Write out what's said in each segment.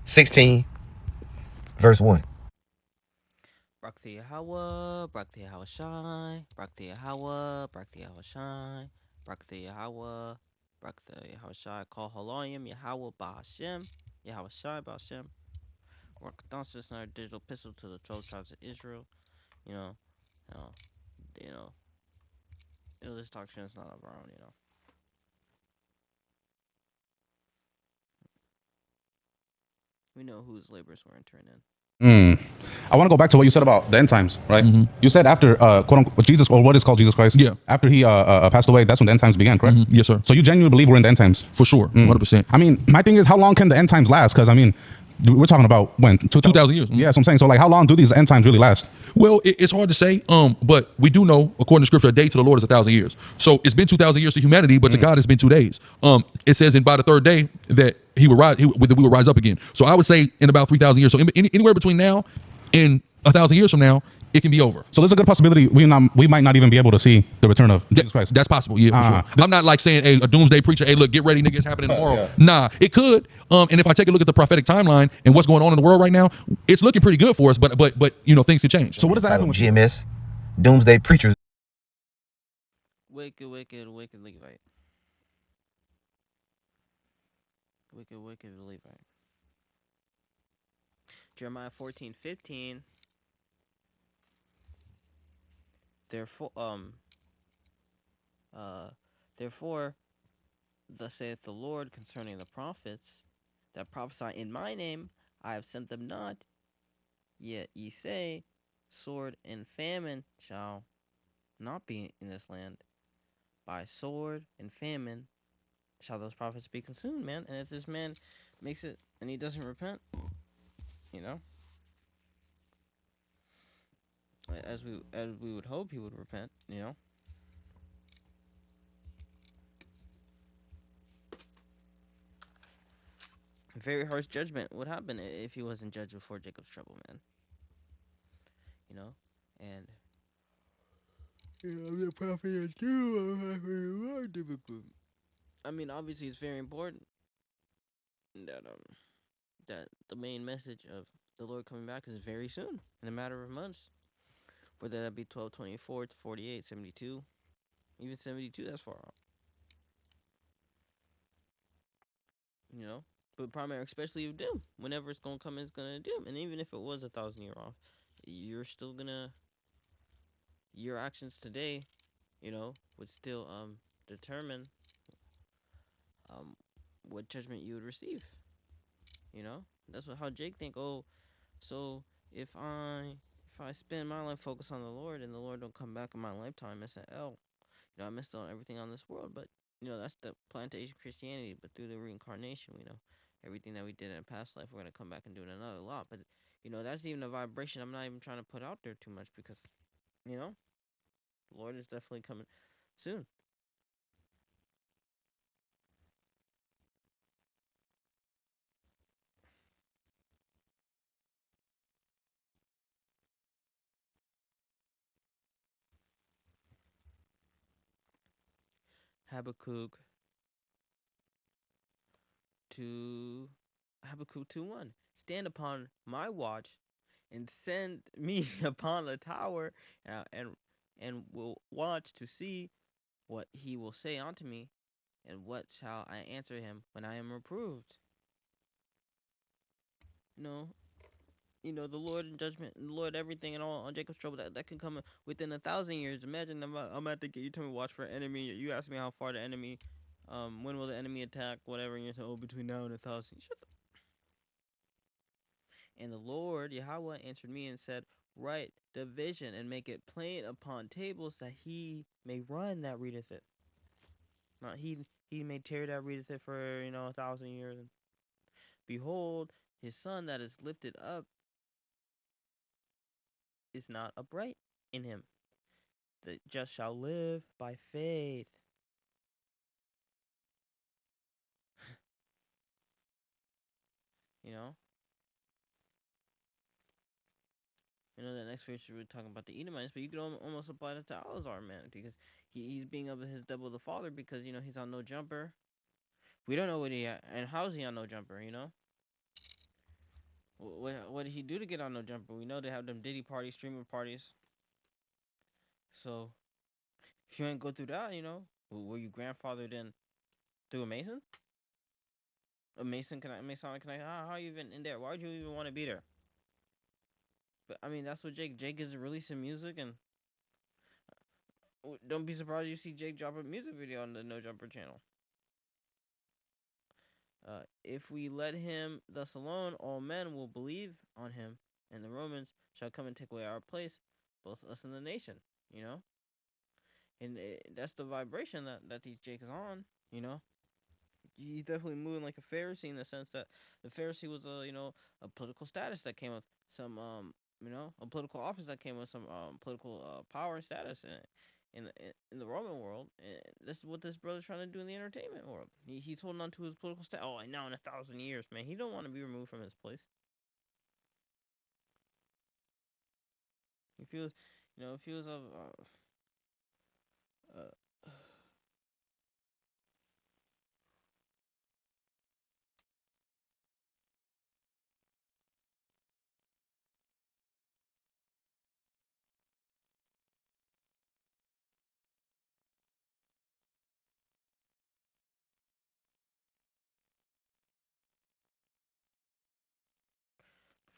16, verse 1. Brakti Yahweh, Brakti Yahweh Shai, Brakti Yahweh, Brakti Yahweh Shai, Brakti Yahweh, Brakti Yahweh Shai, Kol Haloyim, Yahweh Bahashem, Yahweh Shai Bahashem, or Kadansis, another digital epistle to the 12 tribes of Israel. You know, you know, you know, this doctrine is not of our own. We know whose labors we're entering in. Mm. I want to go back to what you said about the end times, right? Mm-hmm. You said after quote unquote Jesus, or what is called Jesus Christ, Yeah. after he passed away, that's when the end times began, correct? Yes, sir. So you genuinely believe we're in the end times? For sure. 100%. I mean, my thing is, how long can the end times last? Because I mean, we're talking about when 2,000 years. Yeah, so I'm saying. So like, how long do these end times really last? Well, it's hard to say, but we do know, according to Scripture, a day to the Lord is 1,000 years. So it's been 2,000 years to humanity, but to God it's been 2 days. It says, and by the third day that He would rise, we would rise up again. So I would say in about 3,000 years. So anywhere between now and 1,000 years from now, it can be over. So there's a good possibility we might not even be able to see the return of Jesus Christ. That's possible, yeah, for sure. I'm not like saying, hey, a doomsday preacher, hey, look, get ready, nigga, it's happening tomorrow. Yeah. Nah, it could. And if I take a look at the prophetic timeline and what's going on in the world right now, it's looking pretty good for us. But things can change. So what does that happen Titled with GMS, Doomsday Preachers. Wicked, wicked, wicked Levite. Wicked, wicked Levite. Jeremiah 14:15. Therefore, uh, therefore, thus saith the Lord concerning the prophets that prophesy in my name, I have sent them not. Yet ye say, sword and famine shall not be in this land. By sword and famine shall those prophets be consumed, man. And if this man makes it and he doesn't repent, you know, as we would hope he would repent, very harsh judgment would happen if he wasn't judged before Jacob's trouble, man. You know, and I'm the prophet of you. I mean, obviously, it's very important that the main message of the Lord coming back is very soon, in a matter of months. Whether that be 1224 to 48, 72, even 72, that's far off. You know, but primary, especially with doom, whenever it's gonna come, it's gonna doom. And even if it was 1,000 year off, you're still gonna your actions today, would still determine um what judgment you would receive. That's how Jake think. Oh, so if I spend my life focused on the Lord and the Lord don't come back in my lifetime, it's an L. I missed on everything on this world, but that's the plantation Christianity. But through the reincarnation, we know everything that we did in a past life, we're gonna come back and do it another lot. But that's even a vibration I'm not even trying to put out there too much because you know, the Lord is definitely coming soon. Habakkuk to Habakkuk 2:1. Stand upon my watch and send me upon the tower, and will watch to see what he will say unto me, and what shall I answer him when I am reproved. You know, the Lord in judgment, and the Lord everything and all on Jacob's trouble that can come within 1,000 years. Imagine I'm at the gate. You tell me watch for an enemy. You ask me how far the enemy, when will the enemy attack? Whatever. And you're saying, oh, between now and 1,000. Shut the. And the Lord Yahweh answered me and said, write the vision and make it plain upon tables that he may run that readeth it. Not he may tarry that readeth it for 1,000 years. And behold, his son that is lifted up is not upright in him. The just shall live by faith. You know? The next verse we're talking about the Edomites, but you could almost apply that to Alazar, man, because he's being of his double the father because, he's on no jumper. We don't know what and how's he on no jumper, What did he do to get on No Jumper? We know they have them Diddy parties, streaming parties. So if you ain't go through that, were you grandfathered in through a Mason? A Mason Masonic connection? How you even in there? Why'd you even want to be there? But I mean, that's what Jake is releasing music, and don't be surprised you see Jake drop a music video on the No Jumper channel. If we let him thus alone, all men will believe on him, and the Romans shall come and take away our place, both us and the nation. You know, and that's the vibration that these Jake is on. You know, he's definitely moving like a Pharisee in the sense that the Pharisee was a political status that came with some a political office that came with some political power and status in the Roman world. And this is what this brother's trying to do in the entertainment world. He's holding on to his political status. Oh, and now in 1,000 years, man, he don't want to be removed from his place. He feels, feels of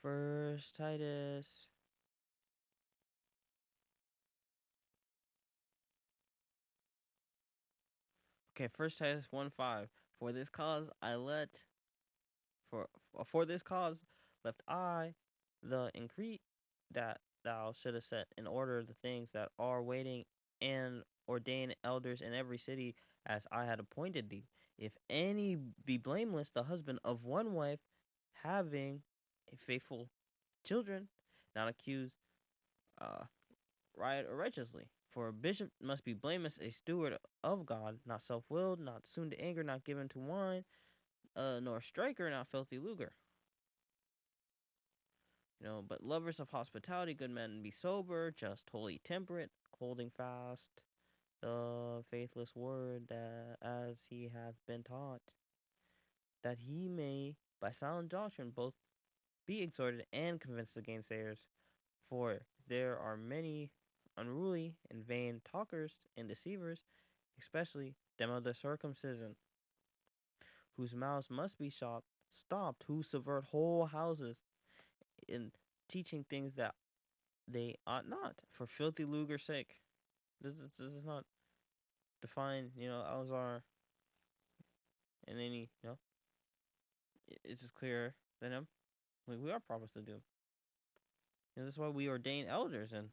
First Titus. Okay, First Titus 1:5. For this cause I let for this cause left I the in Crete, that thou shouldest set in order the things that are waiting, and ordain elders in every city as I had appointed thee. If any be blameless, the husband of one wife, having a faithful children, not accused uh, right or righteously. For a bishop must be blameless, a steward of God, not self-willed, not soon to anger, not given to wine, nor striker, not filthy lucre. But lovers of hospitality, good men, be sober, just, holy, temperate, holding fast the faithless word, that as he hath been taught, that he may by sound doctrine both be exhorted and convince the gainsayers. For there are many unruly and vain talkers and deceivers, especially them of the circumcision, whose mouths must be stopped, who subvert whole houses in teaching things that they ought not, for filthy lucre's sake. This is not defined, Alzar in any, it's just clearer than him. We are prophets to do. That's why we ordain elders, and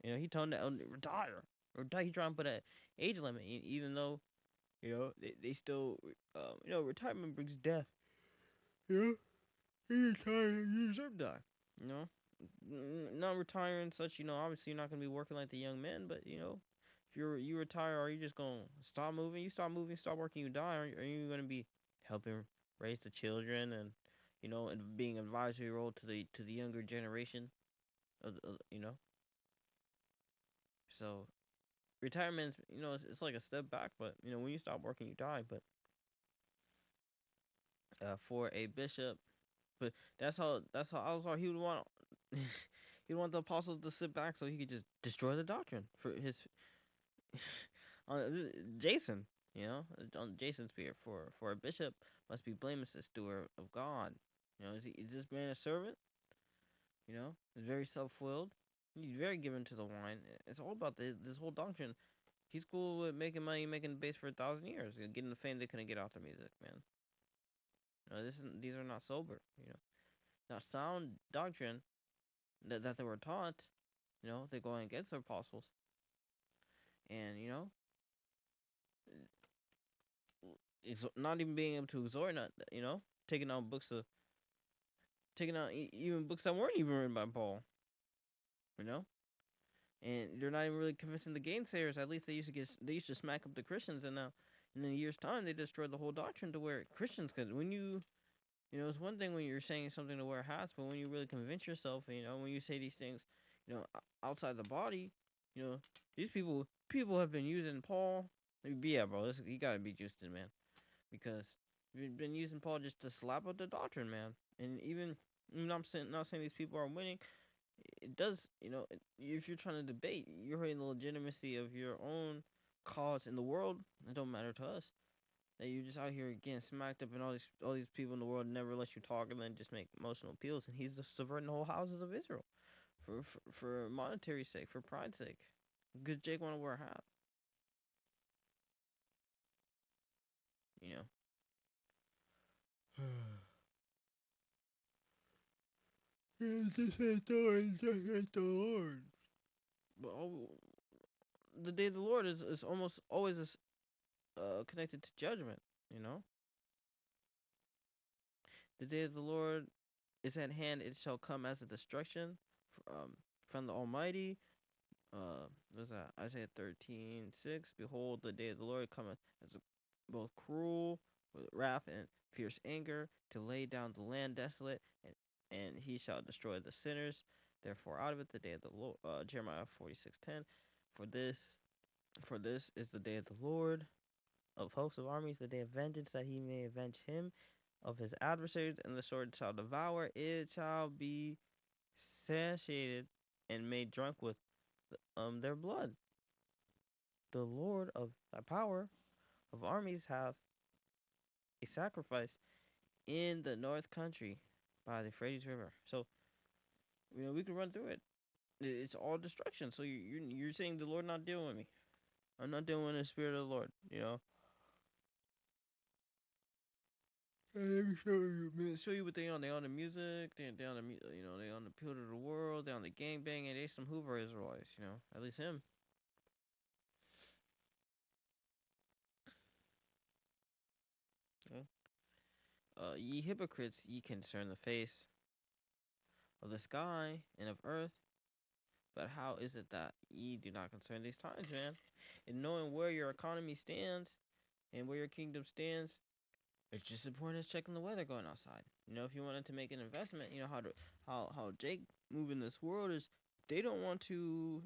he told the elder retire. He trying to put an age limit, even though they still retirement brings death. You you retire, you deserve to die. You know, not retiring such. Obviously you're not gonna be working like the young men, but if you retire, are you just gonna stop moving? You stop moving, stop working, you die. Are you gonna be helping raise the children and and being advisory role to the younger generation of. So retirement, it's like a step back, but when you stop working, you die. But for a bishop, but that's how Alzar he would want he would want the apostles to sit back so he could just destroy the doctrine for his on Jason, on Jason's spear. For a bishop must be blameless, a steward of God. Is this man a servant? He's very self-willed. He's very given to the wine. It's all about this whole doctrine. He's cool with making money, making the base for 1,000 years, getting the fame they couldn't get out the music, man. These are not sober, not sound doctrine that they were taught. They're going against their apostles, and it's not even being able to exhort, not taking out books taking out even books that weren't even written by Paul. You know, and they're not even really convincing the gainsayers. At least they used to smack up the Christians, and now in a year's time they destroyed the whole doctrine to where Christians could. When it's one thing when you're saying something to wear hats, but when you really convince yourself, when you say these things, outside the body, these people have been using Paul. Yeah, bro, you gotta be Justin, man, because you've been using Paul just to slap up the doctrine, man, and even not saying these people are winning. It does, if you're trying to debate, you're hurting the legitimacy of your own cause in the world. It don't matter to us that you're just out here getting smacked up, and all these people in the world never let you talk, and then just make emotional appeals, and he's just subverting the whole houses of Israel for monetary sake, for pride's sake, because Jake want to wear a hat, you know. This ain't the Lord. But the day of the Lord is almost always connected to judgment, you know. The day of the Lord is at hand; it shall come as a destruction from the Almighty. What's that? Isaiah 13:6. Behold, the day of the Lord cometh as both cruel with wrath and fierce anger, to lay down the land desolate, and he shall destroy the sinners. Therefore, out of it the day of the Lord. Jeremiah 46:10. For this is the day of the Lord of hosts of armies, the day of vengeance, that he may avenge him of his adversaries, and the sword shall devour, it shall be satiated and made drunk with their blood. The Lord of the power of armies hath a sacrifice in the north country by the Euphrates River. So we can run through it. It's all destruction. So you're saying the Lord not dealing with me? I'm not dealing with the Spirit of the Lord. Let me show you, man. Show you what they on. They on the music. They on the they on the appeal to the world. They on the gang bang, and they some Hoover Israelites. At least him. Ye hypocrites, ye can discern the face of the sky and of earth, but how is it that ye do not concern these times, man? And knowing where your economy stands and where your kingdom stands, it's just important as checking the weather going outside. If you wanted to make an investment, how Jake move in this world is they don't want to.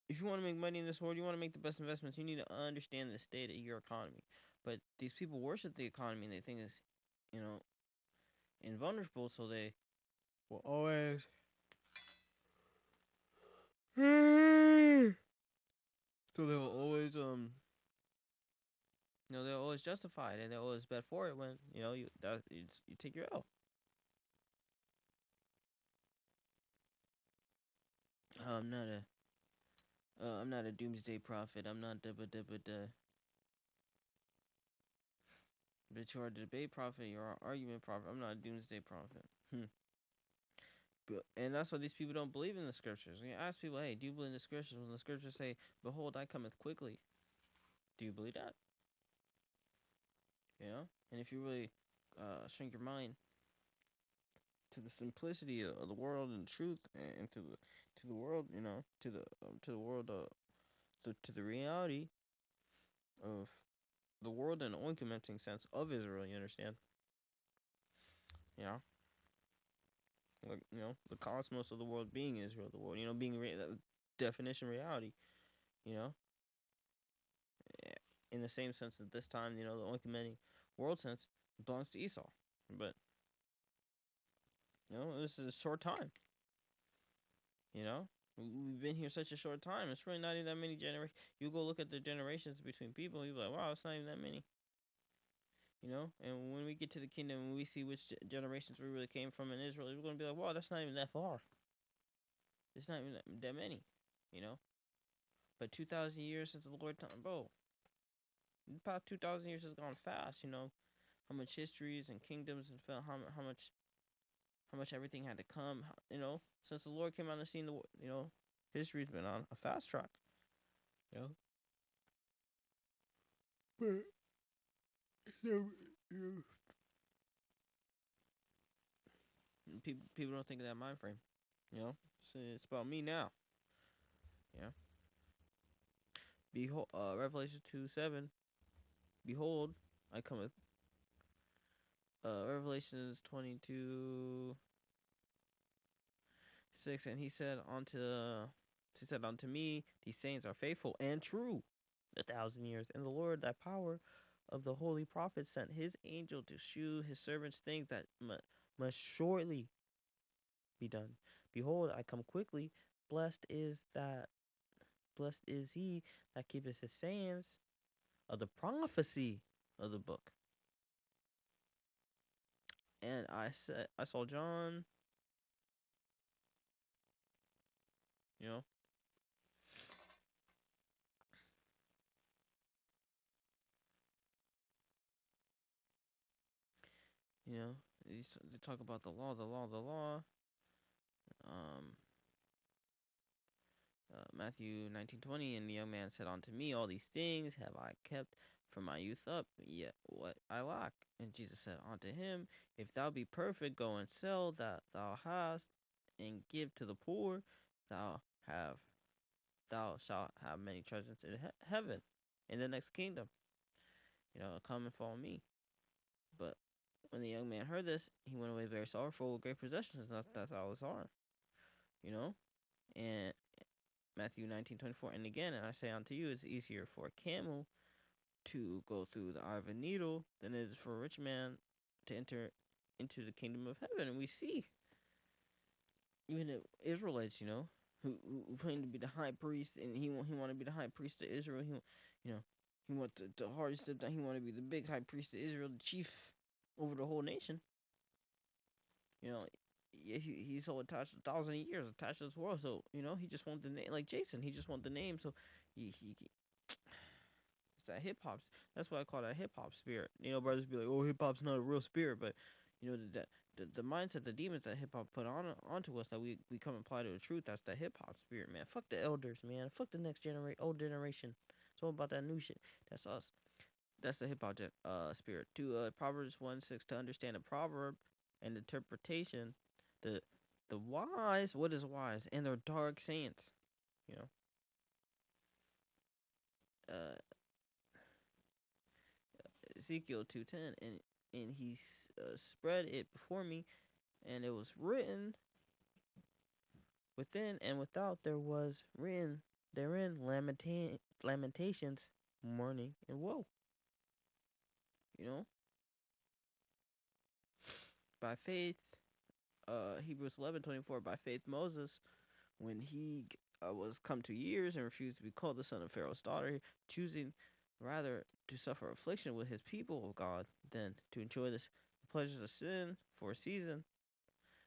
If you want to make money in this world, you want to make the best investments. You need to understand the state of your economy. But these people worship the economy and they think it's, you know, invulnerable, so they will always. So they'll always they'll always justify it and they'll always bet for it when you take your L. I'm not a doomsday prophet. I'm not but you are a debate prophet. You're an argument prophet. I'm not a doomsday prophet. And that's why these people don't believe in the scriptures. You ask people, hey, do you believe in the scriptures? When the scriptures say, "Behold, I cometh quickly," do you believe that? And if you really shrink your mind to the simplicity of the world and truth, and to the world, to the world, to the reality of the world in an oinkumenting sense of Israel, you understand? Yeah, like the cosmos of the world being Israel, the world, being the definition reality, you know, in the same sense that this time, the oinkumenting world sense belongs to Esau, but this is a short time, you know. We've been here such a short time. It's really not even that many generations. You go look at the generations between people, you're like, wow, it's not even that many. And when we get to the kingdom and we see which generations we really came from in Israel, we're going to be like, wow, that's not even that far. It's not even that many, you know. But 2,000 years since the Lord time, bro, about 2,000 years has gone fast, How much histories and kingdoms and how much everything had to come, since the Lord came on the scene, history's been on a fast track, you know. But, people don't think of that mind frame, it's about me now, yeah. Behold, Revelation 2:7. Behold, I cometh. Revelations 22:6, and he said unto me, these sayings are faithful and true, 1,000 years, and the Lord, thy power of the holy prophet, sent his angel to shew his servants things that must shortly be done. Behold, I come quickly. Blessed is that blessed is he that keepeth his sayings of the prophecy of the book. And I saw John, you know, you know, they talk about the law, the law, the law. Um, Matthew 19:20, and the young man said unto me, all these things have I kept from my youth up, yet what I lack. And Jesus said unto him, if thou be perfect, go and sell that thou hast, and give to the poor, thou have thou shalt have many treasures in heaven, in the next kingdom. Come and follow me. But when the young man heard this, he went away very sorrowful with great possessions. That's all his harm, you know. And Matthew 19:24, and again, and I say unto you, it's easier for a camel to go through the eye of a needle than it is for a rich man to enter into the kingdom of heaven. And we see even the Israelites, who claim to be the high priest, and he want to be the high priest of Israel. He want the hardest step down. He want to be the big high priest of Israel, the chief over the whole nation. Yeah, he's so attached, 1,000 years attached to this world. So he just want the name, like Jason. He just want the name. So he it's that hip hop. That's what I call that hip hop spirit. Brothers be like, oh, hip hop's not a real spirit, but the mindset, the demons that hip hop put onto us that we come apply to the truth. That's the hip hop spirit, man. Fuck the elders, man. Fuck the next old generation. It's all about that new shit. That's us. That's the hip hop spirit. To Proverbs 1:6, to understand a proverb and interpretation, the wise, what is wise, and their dark sayings. You know, uh, Ezekiel 2:10, and he spread it before me, and it was written within and without. There was written therein lamentations, mourning, and woe. You know, by faith, Hebrews 11:24. By faith, Moses, when he was come to years and refused to be called the son of Pharaoh's daughter, choosing rather to suffer affliction with his people of God than to enjoy the pleasures of sin for a season.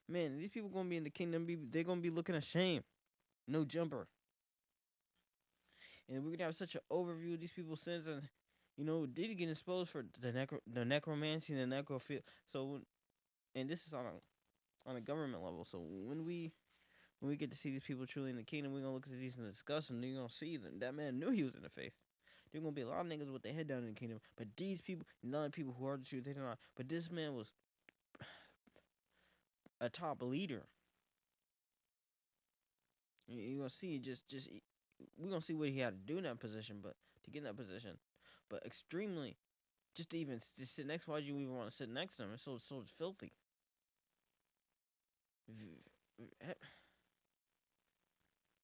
Man, these people gonna be in the kingdom. They're gonna be looking ashamed. No jumper. And we're gonna have such an overview of these people's sins, and did he get exposed for the necromancy and the necrophilia? So, and this is on a government level. So when we get to see these people truly in the kingdom, we're gonna look at these in disgust, and you're gonna see that man knew he was in the faith. There's gonna be a lot of niggas with their head down in the kingdom, but these people, none of the people who are the truth, they don't know. But this man was a top leader. You're gonna see we're gonna see what he had to do in that position, but to get in that position, but extremely, just to even to sit next. Why would you even want to sit next to him? It's so filthy.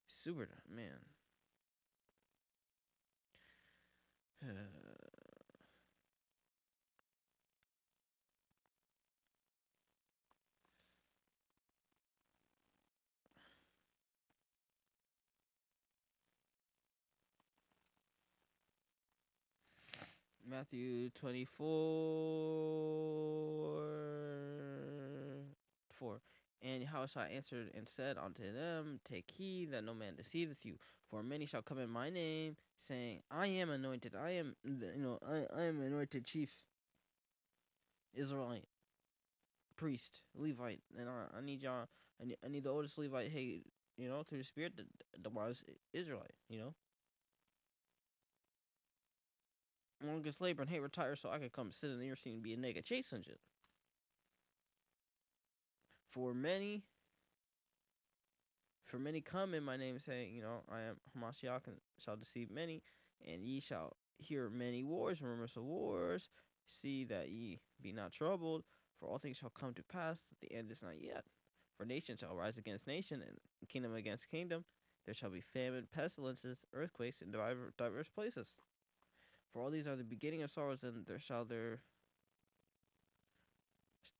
Super, man. Matthew 24:4. And Yahushua answered and said unto them, take heed that no man deceiveth you, for many shall come in my name, saying, I am anointed, I am, I am anointed chief, Israelite, priest, Levite, and I need y'all, I need the oldest Levite, hey, through the Spirit, the wise Israelite, longest labor and hate retire so I can come sit in the ear seat and be a nigga chasing shit. For many come in my name, saying, I am Hamashiach, and shall deceive many, and ye shall hear many wars, rumors of wars. See that ye be not troubled, for all things shall come to pass, the end is not yet. For nation shall rise against nation, and kingdom against kingdom. There shall be famine, pestilences, earthquakes in diverse places. For all these are the beginning of sorrows, and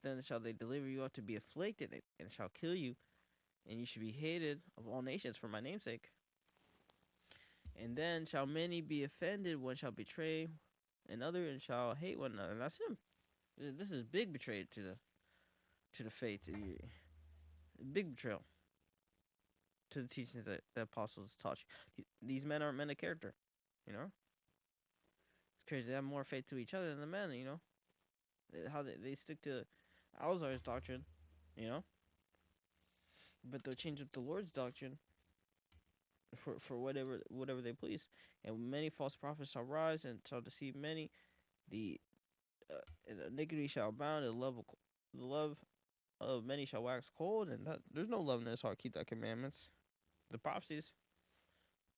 then shall they deliver you up to be afflicted, and shall kill you, and you should be hated of all nations for my name'sake. And then shall many be offended, one shall betray another, and shall hate one another. And that's him. This is big betrayal to the faith. Big betrayal to the teachings that the apostles taught you. These men aren't men of character, you know. It's crazy. They have more faith to each other than the men, you know. How they stick to Alzar's doctrine, you know. But they'll change up the Lord's doctrine for whatever they please. And many false prophets shall rise and shall deceive many. The and iniquity shall abound, and the love of many shall wax cold. And there's no love in his heart. Keep thy commandments. The prophecies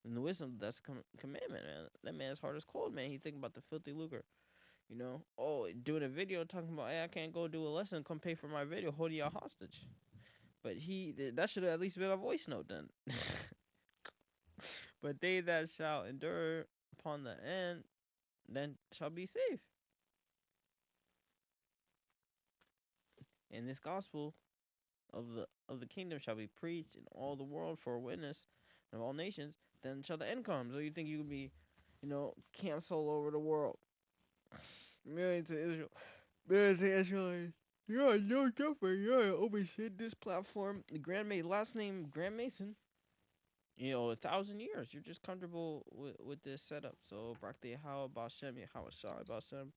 and the wisdom, that's commandment, man. That man's heart is cold, man. He think about the filthy lucre. You know, oh, doing a video talking about, hey, I can't go do a lesson, come pay for my video, holding y'all hostage. But that should have at least been a voice note then. But they that shall endure upon the end, then shall be saved. And this gospel of the kingdom shall be preached in all the world for a witness of all nations. Then shall the end come. So you think you can be, you know, camps all over the world, millions of Israel, millions of Israelites. Yeah, no different. Yeah, oversee this platform. The last name Grand Mason. You know, 1,000 years. You're just comfortable with this setup. So, Barak how about Shem, how about Shem.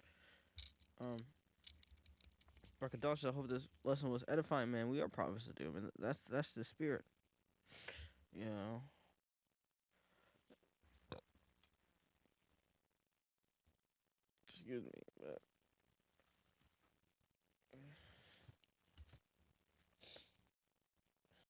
Barakadash, I hope this lesson was edifying, man. We are prophets to do, and that's the spirit. You know. Excuse me, but